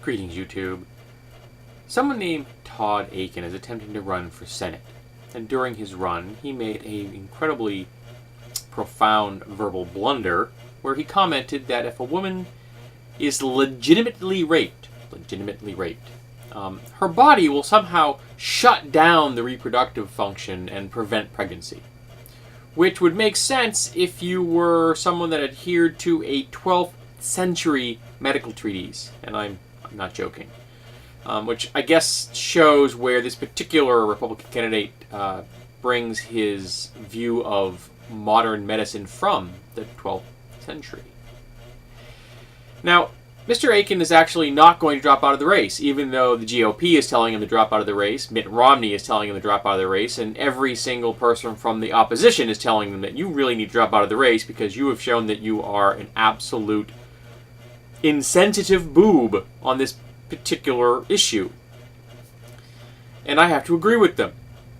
Greetings, YouTube. Someone named Todd Aiken is attempting to run for Senate. And during his run, he made an incredibly profound verbal blunder where he commented that if a woman is legitimately raped, her body will somehow shut down the reproductive function and prevent pregnancy. Which would make sense if you were someone that adhered to a 12th century medical treatise. And I'm not joking. Which I guess shows where this particular Republican candidate brings his view of modern medicine from the 12th century. Now, Mr. Aiken is actually not going to drop out of the race, even though the GOP is telling him to drop out of the race, Mitt Romney is telling him to drop out of the race, and every single person from the opposition is telling them that you really need to drop out of the race because you have shown that you are an absolute insensitive boob on this particular issue. And I have to agree with them.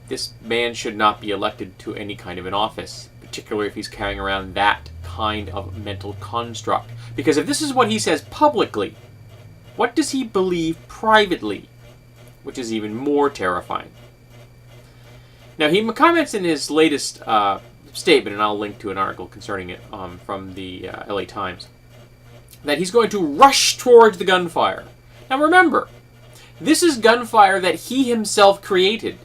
This man should not be elected to any kind of an office, particularly if he's carrying around that kind of mental construct. Because if this is what he says publicly, what does he believe privately? Which is even more terrifying. Now, he comments in his latest statement, and I'll link to an article concerning it from the LA Times, that he's going to rush towards the gunfire. Now remember, this is gunfire that he himself created.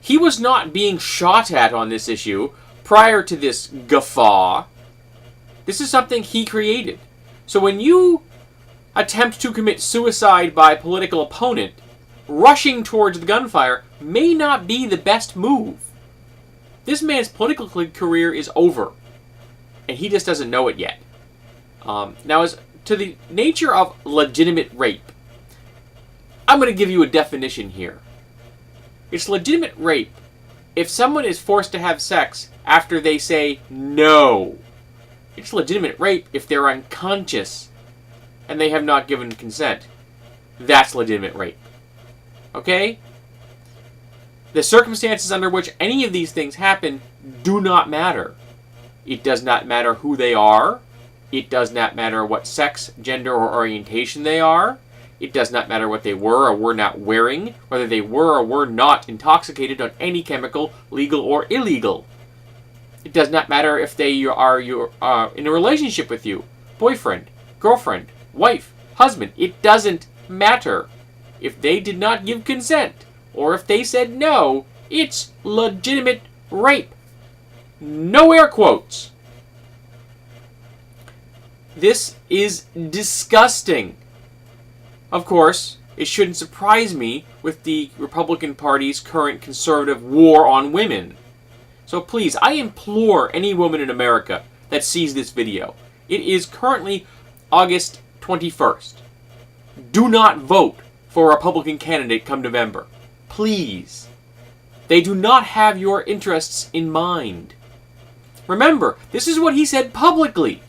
He was not being shot at on this issue prior to this guffaw. This is something he created. So when you attempt to commit suicide by a political opponent, rushing towards the gunfire may not be the best move. This man's political career is over, and he just doesn't know it yet. Now, as to the nature of legitimate rape, I'm going to give you a definition here. It's legitimate rape if someone is forced to have sex after they say no. It's legitimate rape if they're unconscious and they have not given consent. That's legitimate rape. Okay? The circumstances under which any of these things happen do not matter. It does not matter who they are. It does not matter what sex, gender, or orientation they are. It does not matter what they were or were not wearing, whether they were or were not intoxicated on any chemical, legal or illegal. It does not matter if they are in a relationship with you, boyfriend, girlfriend, wife, husband. It doesn't matter. If they did not give consent, or if they said no, it's legitimate rape. No air quotes. This is disgusting. Of course, it shouldn't surprise me with the Republican Party's current conservative war on women. So please, I implore any woman in America that sees this video. It is currently August 21st. Do not vote for a Republican candidate come November. Please. They do not have your interests in mind. Remember, this is what he said publicly.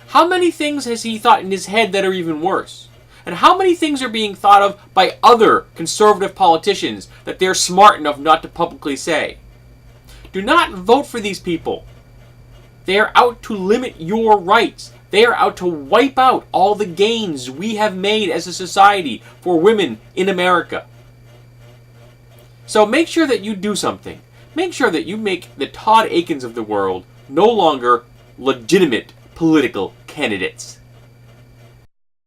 How many things has he thought in his head that are even worse? And how many things are being thought of by other conservative politicians that they're smart enough not to publicly say? Do not vote for these people. They are out to limit your rights. They are out to wipe out all the gains we have made as a society for women in America. So make sure that you do something. Make sure that you make the Todd Aikens of the world no longer legitimate political candidates.